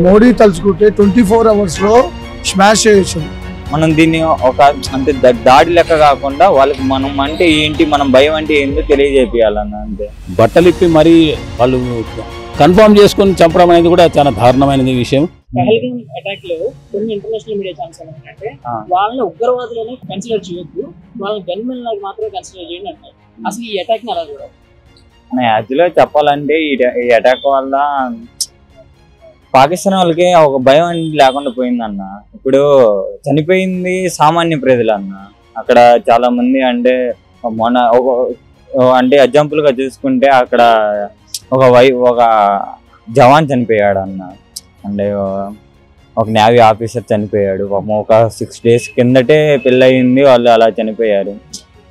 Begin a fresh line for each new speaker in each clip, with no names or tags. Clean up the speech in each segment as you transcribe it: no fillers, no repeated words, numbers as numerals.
మోడీ తలుచుకుంటే 24 hours లో smash చేయొచ్చు.
మనం దీన్ని ఒక అంటే దాడి లెక్క కాకుండా వాళ్ళకి మనం అంటే ఏంటి, మనం భయం అంటే ఏంటో తెలియజేయాలన్న అంతే.
బట్టలు ఇప్పి మరి వాళ్ళు కన్ఫర్మ్ చేసుకొని చంపడం అనేది కూడా చాలా దారుణమైన విషయం.
పహల్గామ్ అటాక్ లో కొన్ని ఇంటర్నేషనల్ మీడియా ఛానల్స్ ఏంటంటే వాళ్ళని ఉగ్రవాదులని కన్సిడర్ చేయొద్దు, వాళ్ళని గన్మెన్ లాగా మాత్రమే కన్సిడర్ చేయండి అంటారు. అసలు ఈ అటాక్ ని అలా చూడాలి.
యాక్చువల్గా చెప్పాలంటే ఈ అటాక్ వల్ల పాకిస్తాన్ వాళ్ళకి ఒక భయం అనేది లేకుండా పోయిందన్న. ఇప్పుడు చనిపోయింది సామాన్య ప్రజలు అన్న. అక్కడ చాలా మంది అంటే మొన్న అంటే ఎగ్జాంపుల్ గా చూసుకుంటే అక్కడ ఒక జవాన్ చనిపోయాడు అన్న. అంటే ఒక నేవీ ఆఫీసర్ చనిపోయాడు. ఒక 6 days కిందటే పెళ్ళి అయింది, వాళ్ళు అలా చనిపోయారు.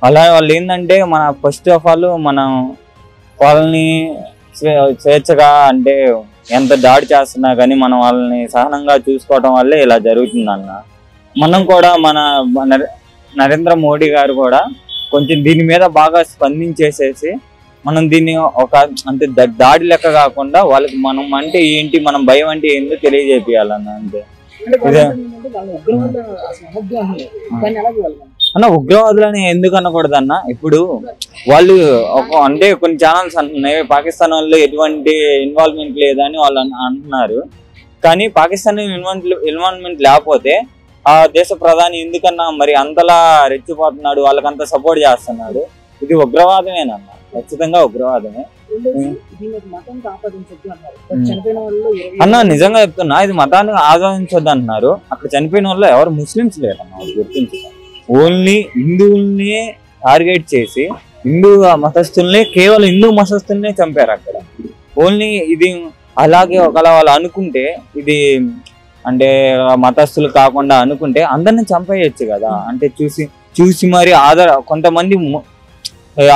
అలా వాళ్ళు ఏంటంటే మన ఫస్ట్ ఆఫ్ ఆల్ మనం వాళ్ళని స్వేచ్ఛగా అంటే ఎంత దాడి చేస్తున్నా కానీ మనం వాళ్ళని సహనంగా చూసుకోవడం వల్లే ఇలా జరుగుతుందన్న. మనం కూడా మన నరేంద్ర మోడీ గారు కూడా కొంచెం దీని మీద బాగా స్పందించేసేసి మనం దీన్ని ఒక అంటే దాడి లెక్క కాకుండా వాళ్ళకి మనం అంటే ఏంటి, మనం భయం అంటే ఏంటో తెలియజేయాలన్న అంతే. అన్న ఉగ్రవాదులని ఎందుకు అనకూడదన్న. ఇప్పుడు వాళ్ళు అంటే కొన్ని ఛానల్స్ అంటున్నాయి పాకిస్తాన్ వాళ్ళు ఎటువంటి ఇన్వాల్వ్మెంట్ లేదని వాళ్ళు అంటున్నారు. కానీ పాకిస్తాన్ ఇన్వాల్వ్మెంట్ లేకపోతే ఆ దేశ ప్రధాని ఎందుకన్నా మరి అంతలా రెచ్చిపోతున్నాడు, వాళ్ళకంతా సపోర్ట్ చేస్తున్నాడు? ఇది ఉగ్రవాదమేనన్న, ఖచ్చితంగా ఉగ్రవాదమే అన్న. నిజంగా చెప్తున్నా, ఇది మతాన్ని ఆదరించొద్దు అంటున్నారు. అక్కడ చనిపోయిన వాళ్ళు ఎవరు ముస్లిమ్స్ లేరన్న, గుర్తించారు. ఓన్లీ హిందువుల్ని టార్గెట్ చేసి హిందూ మతస్థుల్ని, కేవలం హిందూ మతస్థుల్నే చంపారు అక్కడ. ఓన్లీ ఇది అలాగే ఒకలా వాళ్ళు అనుకుంటే, ఇది అంటే మతస్థులు కాకుండా అనుకుంటే అందరిని చంపేయచ్చు కదా. అంటే చూసి మరి కొంతమంది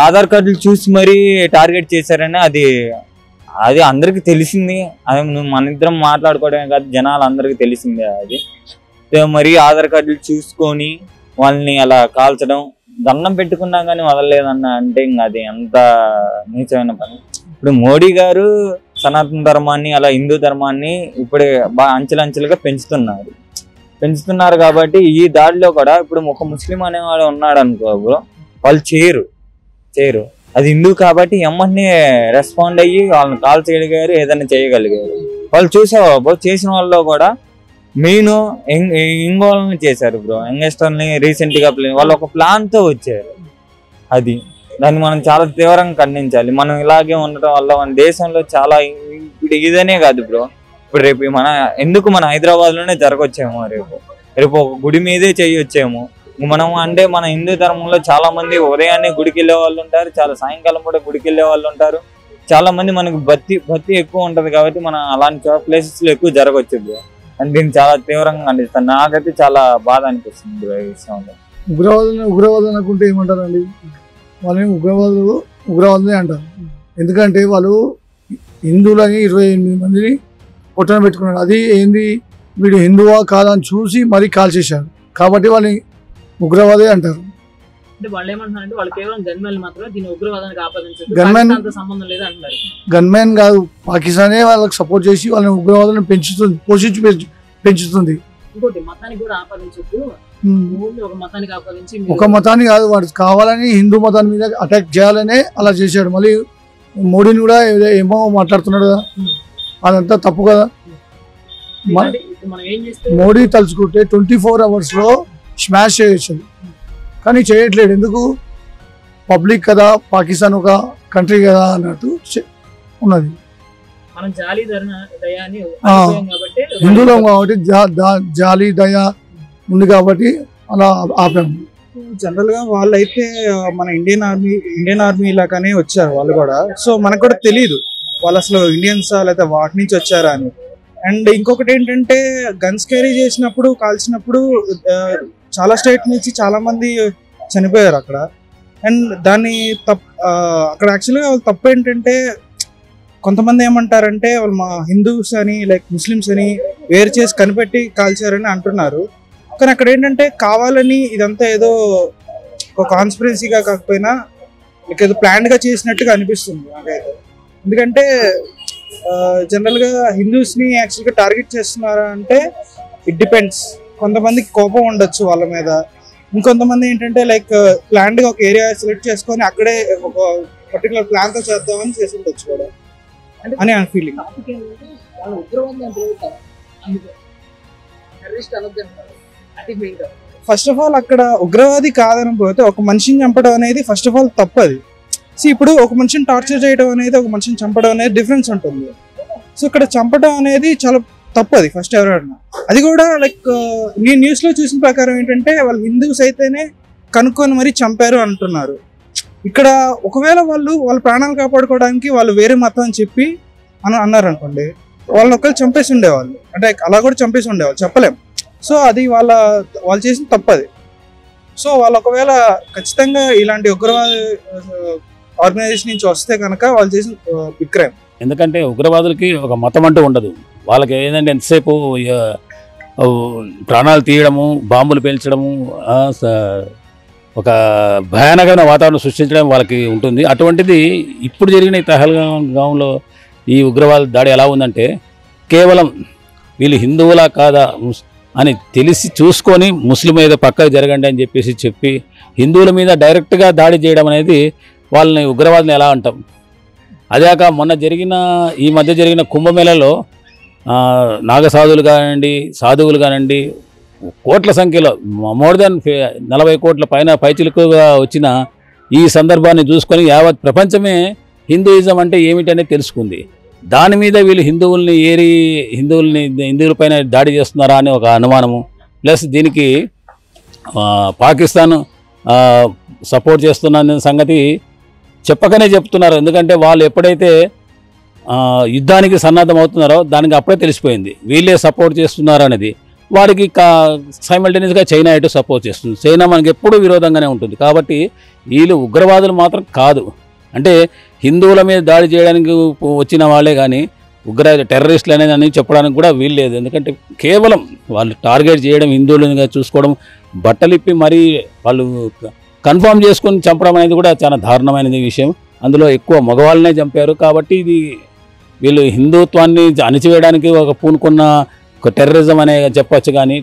ఆధార్ కార్డులు చూసి మరీ టార్గెట్ చేశారని అది అందరికి తెలిసింది. అది మన ఇద్దరం మాట్లాడుకోవడమే కాదు, జనాలు అందరికి తెలిసిందే. అది మరి ఆధార్ కార్డులు చూసుకొని వాళ్ళని అలా కాల్చడం, దండం పెట్టుకున్నా కానీ వదలలేదన్న అంటే ఇంకా అది ఎంత నీచమైన పని. ఇప్పుడు మోడీ గారు సనాతన ధర్మాన్ని అలా హిందూ ధర్మాన్ని ఇప్పుడే బాగా అంచెలంచెలుగా పెంచుతున్నారు కాబట్టి ఈ దాడిలో కూడా ఇప్పుడు ఒక ముస్లిం అనేవాడు ఉన్నాడు అనుకో, వాళ్ళు చేయరు. అది హిందూ కాబట్టి ఎమ్మని రెస్పాండ్ అయ్యి వాళ్ళని కాల్ చేయగలిగారు, ఏదైనా చేయగలిగారు. వాళ్ళు చేసిన వాళ్ళలో కూడా మెయిన్ ఇంగోల్ని చేశారు బ్రో. యంగ్స్టర్ని రీసెంట్ గా వాళ్ళు ఒక ప్లాన్ తో వచ్చారు. దాన్ని మనం చాలా తీవ్రంగా ఖండించాలి. మనం ఇలాగే ఉండటం వల్ల మన దేశంలో చాలా ఇప్పుడు ఇదనే కాదు బ్రో, ఇప్పుడు రేపు ఎందుకు మన హైదరాబాద్ లోనే జరగొచ్చేమో, రేపు ఒక గుడి మీదే చేయొచ్చేమో. మనం అంటే మన హిందూ ధర్మంలో చాలా మంది ఉదయాన్నే గుడికి వెళ్ళే వాళ్ళు ఉంటారు, చాలా సాయంకాలం కూడా గుడికి వెళ్ళే వాళ్ళు ఉంటారు. చాలా మంది మనకి భక్తి ఎక్కువ ఉంటది కాబట్టి మనం అలాంటి ప్లేసెస్ లో ఎక్కువ జరగవచ్చు బ్రో. అని దీన్ని చాలా తీవ్రంగా ఖండిస్తాను. నాకైతే చాలా బాధ అనిపిస్తుంది బ్రో ఈ విషయంలో.
ఉగ్రవాదులు అనుకుంటే ఏమంటారండి, వాళ్ళని ఉగ్రవాదులే అంటారు. ఎందుకంటే వాళ్ళు హిందువులని 28 మందిని పొట్టన పెట్టుకున్నారు. అది ఏంది, వీడు హిందువా కాదని చూసి మరీ కాల్ చేశారు కాబట్టి వాళ్ళని ఉగ్రవాదే అంటారు. గన్మెన్ కాదు, పాకిస్తానే వాళ్ళకి సపోర్ట్ చేసి వాళ్ళని ఉగ్రవాదులను పెంచుతుంది. ఒక మతాన్ని కాదు, వాడు కావాలని హిందూ మతాన్ని మీద అటాక్ చేయాలనే అలా చేశాడు. మళ్ళీ మోడీని కూడా ఏమో మాట్లాడుతున్నాడు కదా, అదంతా తప్పు కదా. మోడీ తలుచుకుంటే 24 hours లో స్మాష్ చేయొచ్చు, కానీ చేయట్లేడు. ఎందుకు? పబ్లిక్ కదా, పాకిస్తాన్ ఒక కంట్రీ కదా అన్నట్టు ఉన్నది. హిందువులం కాబట్టి జాలి దయ ఉంది కాబట్టి అలా ఆపాము.
జనరల్ గా వాళ్ళైతే మన ఇండియన్ ఆర్మీ లాగానే వచ్చారు వాళ్ళు కూడా. సో మనకు కూడా తెలియదు వాళ్ళు అసలు ఇండియన్సా లేకపోతే వాటి నుంచి వచ్చారా అని. అండ్ ఇంకొకటి ఏంటంటే గన్స్ క్యారీ చేసినప్పుడు కాల్చినప్పుడు చాలా స్టేట్ నుంచి చాలా మంది చనిపోయారు అక్కడ. అండ్ దాన్ని అక్కడ యాక్చువల్గా వాళ్ళు తప్పు ఏంటంటే కొంతమంది ఏమంటారంటే వాళ్ళు మా హిందూస్ అని లైక్ ముస్లిమ్స్ అని వేరు చేసి కనిపెట్టి కాల్చారని అంటున్నారు. కానీ అక్కడ ఏంటంటే కావాలని ఇదంతా ఏదో ఒక కాన్స్పిరసీగా కాకపోయినా ఏదో ప్లాన్గా చేసినట్టుగా అనిపిస్తుంది నాకైతే. ఎందుకంటే జనరల్ గా హిందూస్ ని యాక్చువల్ గా టార్గెట్ చేస్తున్నారా అంటే ఇట్ డిపెండ్స్. కొంతమందికి కోపం ఉండొచ్చు వాళ్ళ మీద, ఇంకొంతమంది ఏంటంటే లైక్ ప్లాన్ గా ఒక ఏరియా సెలెక్ట్ చేసుకొని అక్కడే ఒక పర్టికులర్ ప్లాన్ తో చేద్దామని చేసి ఉండొచ్చు కూడా అని ఆ ఫీలింగ్.
వాళ్ళు ఉగ్రవాదులు అని పిలుస్తారు, అందుకే టెర్రరిస్ట్ అనొద్దు అంటారు. అది మెయిన్.
ఫస్ట్ ఆఫ్ ఆల్ అక్కడ ఉగ్రవాది కాదని పోతే ఒక మనిషిని చంపడం అనేది ఫస్ట్ ఆఫ్ ఆల్ తప్పది. సో ఇప్పుడు ఒక మనిషిని టార్చర్ చేయడం అనేది ఒక మనిషిని చంపడం అనేది డిఫరెన్స్ ఉంటుంది. సో ఇక్కడ చంపడం అనేది చాలా తప్పది ఫస్ట్ ఎవరైనా. అది కూడా లైక్ నేను న్యూస్ లో చూసిన ప్రకారం ఏంటంటే వాళ్ళు హిందూస్ అయితేనే కనుక్కొని మరీ చంపారు అంటున్నారు. ఇక్కడ ఒకవేళ వాళ్ళ ప్రాణాలు కాపాడుకోవడానికి వాళ్ళు వేరే మతం అని చెప్పి అన్నారు అనుకోండి, వాళ్ళని ఒకళ్ళు చంపేసి ఉండేవాళ్ళు, అంటే అలా కూడా చంపేసి ఉండేవాళ్ళు, చెప్పలేం. సో అది వాళ్ళు చేసిన తప్పది. సో వాళ్ళు ఒకవేళ ఖచ్చితంగా ఇలాంటి ఉగ్రవాద ఆర్గనైజేషన్ నుంచి వస్తే కనుక వాళ్ళు చేసిన బిగ్ క్రైమ్.
ఎందుకంటే ఉగ్రవాదులకి ఒక మతం అంటూ ఉండదు. వాళ్ళకి ఏంటంటే ఎంతసేపు ప్రాణాలు తీయడము, బాంబులు పేల్చడము, ఒక భయానకమైన వాతావరణం సృష్టించడం వాళ్ళకి ఉంటుంది. అటువంటిది ఇప్పుడు జరిగిన ఈ పహల్గాంలో ఈ ఉగ్రవాద దాడి ఎలా ఉందంటే కేవలం వీళ్ళు హిందువులా కాదా అని తెలిసి చూసుకొని ముస్లిం మీద పక్కకు జరగండి అని చెప్పి హిందువుల మీద డైరెక్ట్గా దాడి చేయడం అనేది వాళ్ళని ఉగ్రవాదులు ఎలా అంటాం. అదాక ఈ మధ్య జరిగిన కుంభమేళలో నాగసాధువులు కానివ్వండి, సాధువులు కానివ్వండి, కోట్ల సంఖ్యలో మోర్ దెన్ 40 కోట్ల పైన పైచిలుకుగా వచ్చిన ఈ సందర్భాన్ని చూసుకొని యావత్ ప్రపంచమే హిందూయిజం అంటే ఏమిటనేది తెలుసుకుంది. దాని మీద వీళ్ళు హిందువులపైన దాడి చేస్తున్నారా అని ఒక అనుమానము. ప్లస్ దీనికి పాకిస్తాన్ సపోర్ట్ చేస్తున్న సంగతి చెప్పకనే చెప్తున్నారు. ఎందుకంటే వాళ్ళు ఎప్పుడైతే యుద్ధానికి సన్నద్ధం అవుతున్నారో దానికి అప్పుడే తెలిసిపోయింది వీళ్ళే సపోర్ట్ చేస్తున్నారు అనేది. వారికి సైమల్టేనియస్గా చైనా ఎటు సపోర్ట్ చేస్తుంది. చైనా మనకి ఎప్పుడూ విరోధంగానే ఉంటుంది. కాబట్టి వీళ్ళు ఉగ్రవాదులు మాత్రం కాదు. అంటే హిందువుల మీద దాడి చేయడానికి వచ్చిన వాళ్ళే కానీ టెర్రరిస్టులు అనేది చెప్పడానికి కూడా వీలు లేదు. ఎందుకంటే కేవలం వాళ్ళు టార్గెట్ చేయడం, హిందువులుగా చూసుకోవడం, బట్టలిప్పి మరీ వాళ్ళు కన్ఫర్మ్ చేసుకొని చంపడం అనేది కూడా చాలా దారుణమైనది విషయం. అందులో ఎక్కువ మగవాళ్ళనే చంపారు. కాబట్టి ఇది వీళ్ళు హిందుత్వాన్ని అణిచివేయడానికి ఒక పూనుకున్న ఒక టెర్రరిజం అనే చెప్పచ్చు. కానీ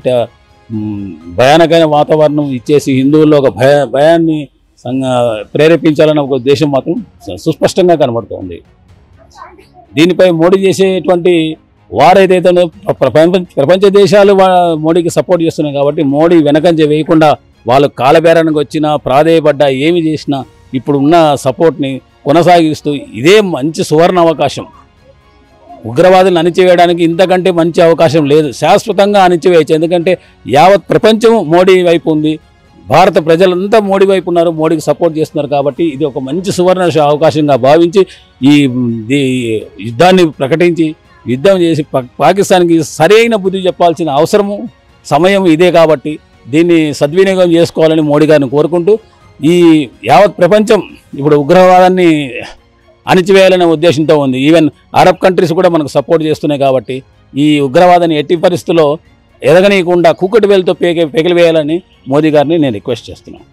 భయానకమైన వాతావరణం ఇచ్చేసి హిందువుల్లో ఒక భయాన్ని ప్రేరేపించాలన్న ఒక ఉద్దేశం మాత్రం సుస్పష్టంగా కనబడుతోంది. దీనిపై మోడీ చేసేటువంటి వారైతే ప్రపంచ దేశాలు మోడీకి సపోర్ట్ చేస్తున్నాయి. కాబట్టి మోడీ వెనకంజ వేయకుండా వాళ్ళు కాలబేరానికి వచ్చినా, ప్రాధేయపడ్డా, ఏమి చేసినా ఇప్పుడు ఉన్న సపోర్ట్ని కొనసాగిస్తూ ఇదే మంచి సువర్ణ అవకాశం. ఉగ్రవాదులను అణిచివేయడానికి ఇంతకంటే మంచి అవకాశం లేదు. శాశ్వతంగా అణిచివేయచ్చు. ఎందుకంటే యావత్ ప్రపంచం మోడీ వైపు ఉంది. భారత ప్రజలంతా మోడీ వైపు ఉన్నారు, మోడీకి సపోర్ట్ చేస్తున్నారు. కాబట్టి ఇది ఒక మంచి సువర్ణ అవకాశంగా భావించి ఈ యుద్ధాన్ని ప్రకటించి యుద్ధం చేసి పాకిస్తాన్కి సరైన బుద్ధి చెప్పాల్సిన అవసరము, సమయం ఇదే. కాబట్టి దీన్ని సద్వినియోగం చేసుకోవాలని మోడీ గారిని కోరుకుంటూ ఈ యావత్ ప్రపంచం ఇప్పుడు ఉగ్రవాదాన్ని అణిచివేయాలనే ఉద్దేశంతో ఉంది. ఈవెన్ అరబ్ కంట్రీస్ కూడా మనకు సపోర్ట్ చేస్తున్నాయి. కాబట్టి ఈ ఉగ్రవాదాన్ని ఎట్టి పరిస్థితుల్లో ఎదగనీయకుండా కూకటి వేలుతో పెకిలివేయాలని మోదీ గారిని నేను రిక్వెస్ట్ చేస్తున్నాను.